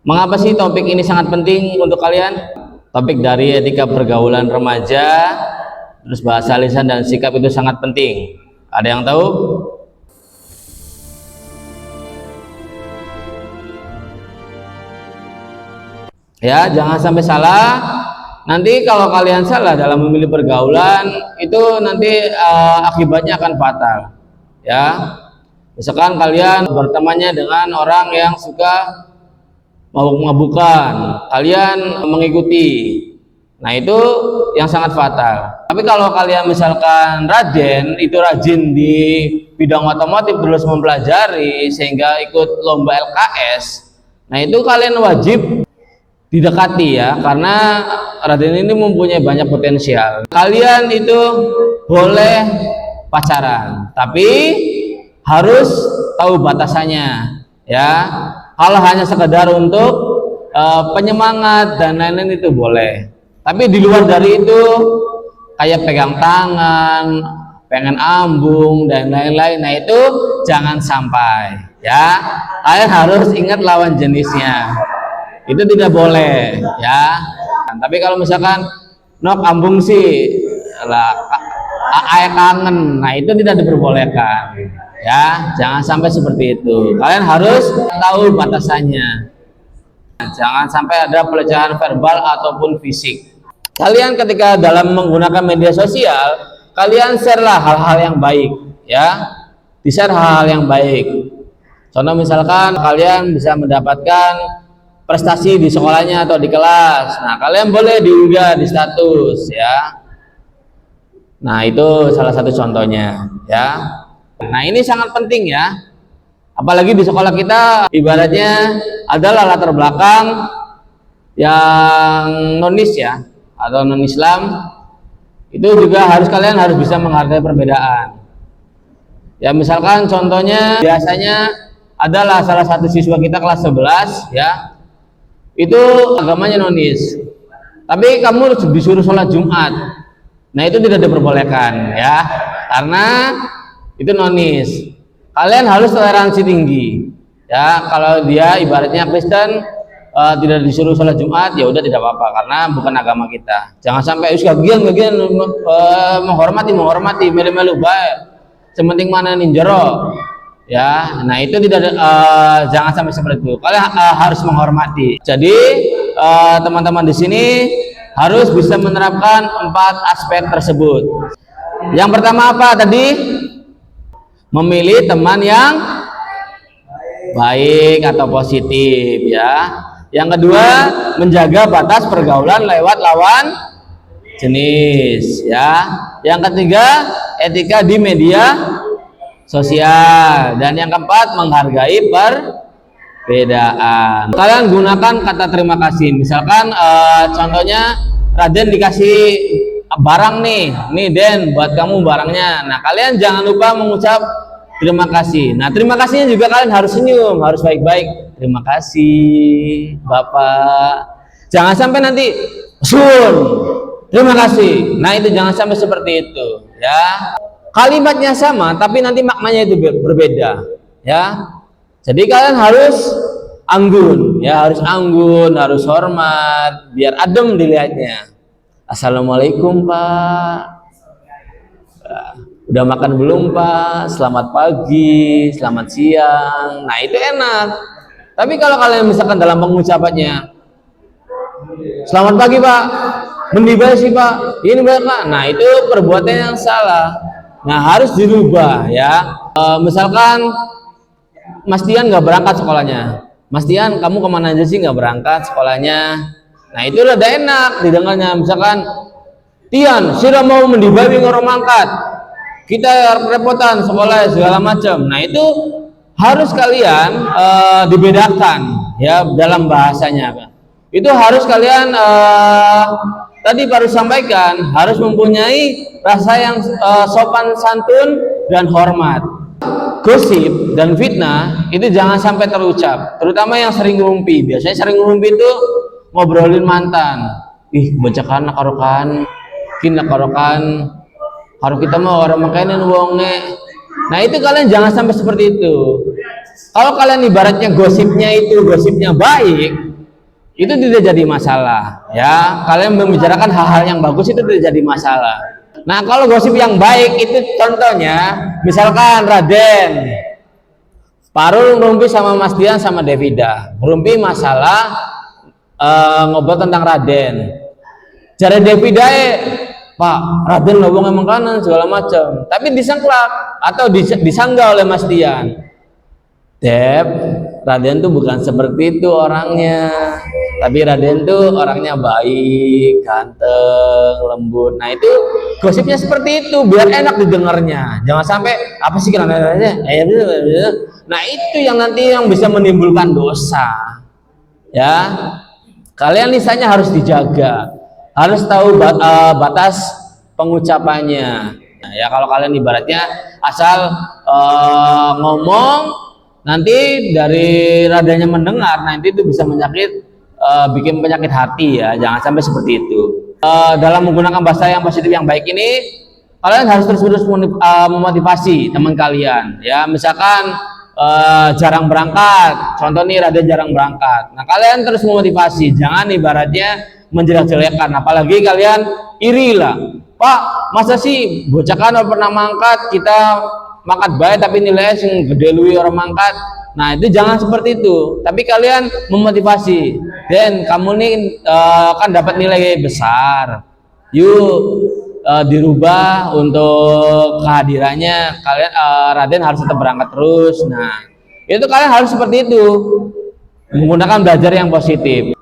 Mengapa sih topik ini sangat penting untuk kalian? Topik dari etika pergaulan remaja, terus bahasa lisan dan sikap itu sangat penting. Ada yang tahu? Ya, jangan sampai salah. Nanti kalau kalian salah dalam memilih pergaulan, itu nanti akibatnya akan fatal. Ya, misalkan kalian bertemannya dengan orang yang suka mabuk-mabukan, kalian mengikuti, nah itu yang sangat fatal. Tapi kalau kalian misalkan itu rajin di bidang otomotif, terus mempelajari sehingga ikut lomba LKS, nah itu kalian wajib didekati ya, karena Raden ini mempunyai banyak potensial. Kalian itu boleh pacaran, tapi harus tahu batasannya ya. Kalau hanya sekedar untuk penyemangat dan lain-lain itu boleh, tapi di luar dari itu kayak pegang tangan, pengen ambung dan lain-lain, nah itu jangan sampai ya. Kalian harus ingat lawan jenisnya, itu tidak boleh ya. Tapi kalau misalkan nok ambung sih lah ayah kangen, nah itu tidak diperbolehkan ya. Jangan sampai seperti itu. Kalian harus tahu batasannya. Jangan sampai ada pelecehan verbal ataupun fisik. Kalian ketika dalam menggunakan media sosial, kalian share lah hal-hal yang baik ya. Di-share hal-hal yang baik. Contoh misalkan kalian bisa mendapatkan prestasi di sekolahnya atau di kelas, nah kalian boleh diunggah di status ya. Nah itu salah satu contohnya ya. Nah ini sangat penting ya, apalagi di sekolah kita ibaratnya adalah latar belakang yang nonis ya, atau non Islam. Itu juga kalian harus bisa menghargai perbedaan ya. Misalkan contohnya biasanya adalah salah satu siswa kita kelas 11 ya, itu agamanya nonis, tapi kamu disuruh sholat Jumat, nah itu tidak diperbolehkan ya, karena itu nonis. Kalian harus toleransi tinggi ya. Kalau dia ibaratnya Kristen, tidak disuruh sholat Jumat, ya udah tidak apa-apa, karena bukan agama kita. Jangan sampai bagian menghormati melu-melu baik, sementing mana ninjero ya. Nah itu tidak, jangan sampai seperti itu. Kalian harus menghormati. Jadi teman-teman di sini harus bisa menerapkan 4 aspek tersebut. Yang pertama apa tadi? Memilih teman yang baik atau positif ya. Yang kedua, menjaga batas pergaulan lewat lawan jenis ya. Yang ketiga, etika di media sosial. Dan yang keempat, menghargai perbedaan. Kalian gunakan kata terima kasih. Misalkan contohnya Raden dikasih barang nih Den, buat kamu barangnya. Nah kalian jangan lupa mengucap terima kasih. Nah terima kasihnya juga kalian harus senyum, harus baik-baik. Terima kasih Bapak. Jangan sampai nanti terima kasih. Nah itu jangan sampai seperti itu ya. Kalimatnya sama tapi nanti maknanya itu berbeda ya. Jadi kalian harus anggun ya, harus hormat, biar adem dilihatnya. Assalamualaikum Pak, udah makan belum Pak? Selamat pagi, selamat siang. Nah itu enak. Tapi kalau kalian misalkan dalam pengucapannya selamat pagi Pak, mendibai sih Pak, ini Pak, nah itu perbuatan yang salah. Nah harus dirubah ya. Misalkan Mas Tian nggak berangkat sekolahnya, Mas Tian kamu kemana aja sih nggak berangkat sekolahnya? Nah itu udah enak didengarnya. Misalkan Tian sudah mau mendibai ngorong mangkat, kita repotan sekolah segala macam. Nah itu harus kalian dibedakan ya dalam bahasanya. Itu harus kalian tadi baru sampaikan, harus mempunyai rasa yang sopan santun dan hormat. Gosip dan fitnah itu jangan sampai terucap, terutama yang sering ngumpi. Biasanya sering ngumpi itu ngobrolin mantan, bacakan karokan karo kita mau orang makanin wonge. Nah itu kalian jangan sampai seperti itu. Kalau kalian ibaratnya gosipnya baik, itu tidak jadi masalah ya. Kalian membicarakan hal-hal yang bagus itu tidak jadi masalah. Nah, kalau gosip yang baik itu contohnya misalkan Raden Parul ngerumpi sama Mas Dian sama Devida, ngerumpi masalah ngobrol tentang Raden. Cara Devida Pak, Raden lobong emang kanan segala macam, tapi disangklak atau disanggah oleh Mas Dian. Dep, Raden tuh bukan seperti itu orangnya, tapi Raden tuh orangnya baik, ganteng, lembut. Nah itu gosipnya seperti itu, biar enak didengarnya. Jangan sampai apa sih kira-kira. Nah itu yang nanti yang bisa menimbulkan dosa. Ya, kalian lisannya harus dijaga, harus tahu batas pengucapannya. Nah, ya kalau kalian ibaratnya asal ngomong nanti dari radanya mendengar, nanti itu bisa bikin penyakit hati ya. Jangan sampai seperti itu. Dalam menggunakan bahasa yang positif yang baik ini, kalian harus terus-menerus memotivasi teman kalian ya. Misalkan jarang berangkat, contoh nih Raden jarang berangkat, nah kalian terus memotivasi, jangan ibaratnya menjelek-jelekan, apalagi kalian iri lah, Pak masa sih bocah kan pernah mangkat, kita mangkat baik tapi nilainya sing gede luwi orang mangkat. Nah itu jangan seperti itu, tapi kalian memotivasi, Dan kamu nih kan dapat nilai besar, yuk dirubah untuk kehadirannya kalian, Raden harus tetap berangkat terus. Nah itu kalian harus seperti itu, menggunakan belajar yang positif.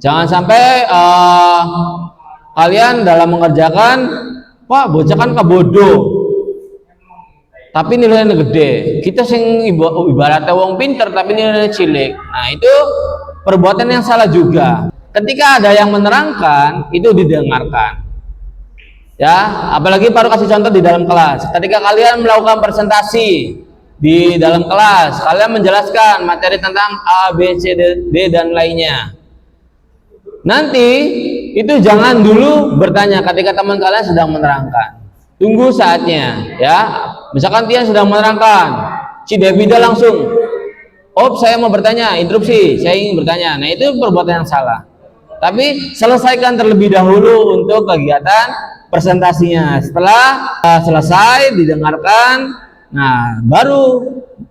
Jangan sampai kalian dalam mengerjakan, Pak bocah kan kebodoh tapi nilainya gede, kita sing ibaratnya wong pinter tapi nilainya cilik. Nah itu perbuatan yang salah juga. Ketika ada yang menerangkan itu didengarkan ya, apalagi baru kasih contoh di dalam kelas. Ketika kalian melakukan presentasi di dalam kelas, kalian menjelaskan materi tentang A, B, C, D dan lainnya. Nanti itu jangan dulu bertanya ketika teman kalian sedang menerangkan. Tunggu saatnya ya. Misalkan Tian sedang menerangkan, si Devida langsung, saya mau bertanya, interupsi, saya ingin bertanya. Nah itu perbuatan yang salah. Tapi selesaikan terlebih dahulu untuk kegiatan presentasinya. Setelah selesai didengarkan, nah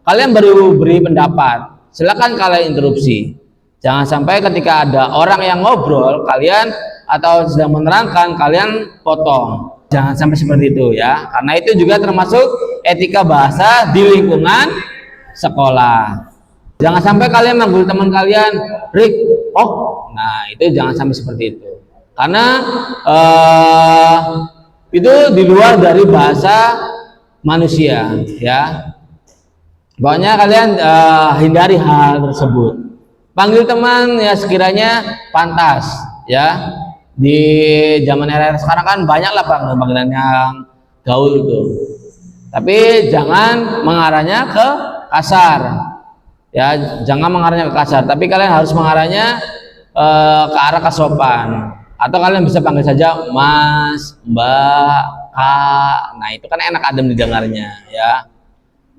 kalian baru beri pendapat. Silakan kalian interupsi. Jangan sampai ketika ada orang yang ngobrol kalian atau sedang menerangkan kalian potong. Jangan sampai seperti itu ya, karena itu juga termasuk etika bahasa di lingkungan sekolah. Jangan sampai kalian manggil teman kalian, Rick, nah itu jangan sampai seperti itu, karena itu di luar dari bahasa manusia ya. Pokoknya kalian hindari hal tersebut. Panggil teman ya sekiranya pantas ya. Di zaman era sekarang kan banyak lah panggilan yang gaul tuh, tapi jangan mengarahnya ke kasar ya, jangan mengarahnya ke kasar, tapi kalian harus mengarahnya ke arah kesopan, atau kalian bisa panggil saja Mas, Mbak, Kak. Nah itu kan enak adem didengarnya ya.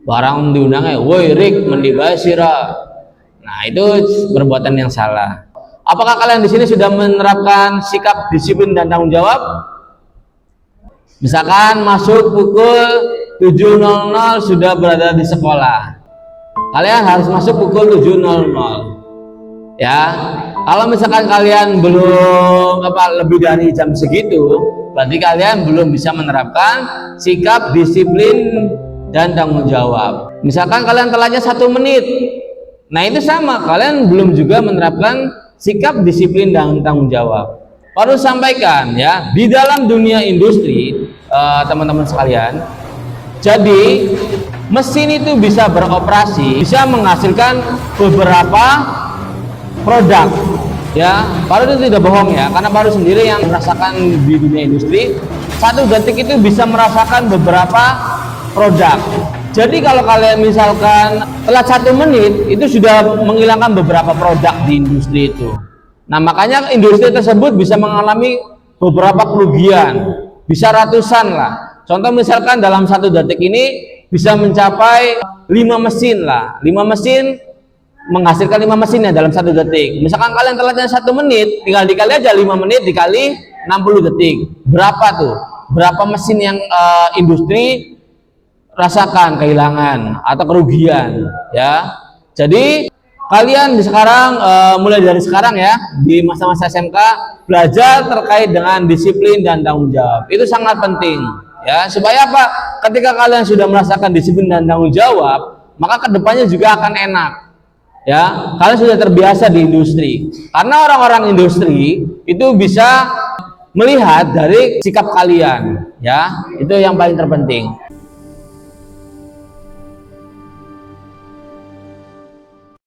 Barang diundangnya, woi Rick mendibasira. Nah itu perbuatan yang salah. Apakah kalian di sini sudah menerapkan sikap disiplin dan tanggung jawab? Misalkan masuk pukul 7.00 sudah berada di sekolah. Kalian harus masuk pukul 7.00. Ya. Kalau misalkan kalian belum lebih dari jam segitu, berarti kalian belum bisa menerapkan sikap disiplin dan tanggung jawab. Misalkan kalian telatnya 1 menit. Nah, itu sama, kalian belum juga menerapkan sikap disiplin dan tanggung jawab. Perlu sampaikan ya, di dalam dunia industri teman-teman sekalian, jadi mesin itu bisa beroperasi, bisa menghasilkan beberapa produk ya. Baru itu tidak bohong ya, karena baru sendiri yang merasakan di dunia industri, 1 detik itu bisa merasakan beberapa produk. Jadi kalau kalian misalkan telat 1 menit itu sudah menghilangkan beberapa produk di industri itu. Nah makanya industri tersebut bisa mengalami beberapa kerugian, bisa ratusan lah. Contoh misalkan dalam 1 detik ini bisa mencapai 5 mesin lah. 5 mesin menghasilkan 5 mesinnya dalam 1 detik. Misalkan kalian telatnya 1 menit, tinggal dikali aja 5 menit dikali 60 detik. Berapa tuh? Berapa mesin yang industri rasakan kehilangan atau kerugian, ya. Jadi kalian sekarang mulai dari sekarang ya, di masa-masa SMK belajar terkait dengan disiplin dan tanggung jawab. Itu sangat penting ya, supaya apa? Ketika kalian sudah merasakan disiplin dan tanggung jawab, maka kedepannya juga akan enak ya. Kalian sudah terbiasa di industri, karena orang-orang industri itu bisa melihat dari sikap kalian ya. Itu yang paling terpenting.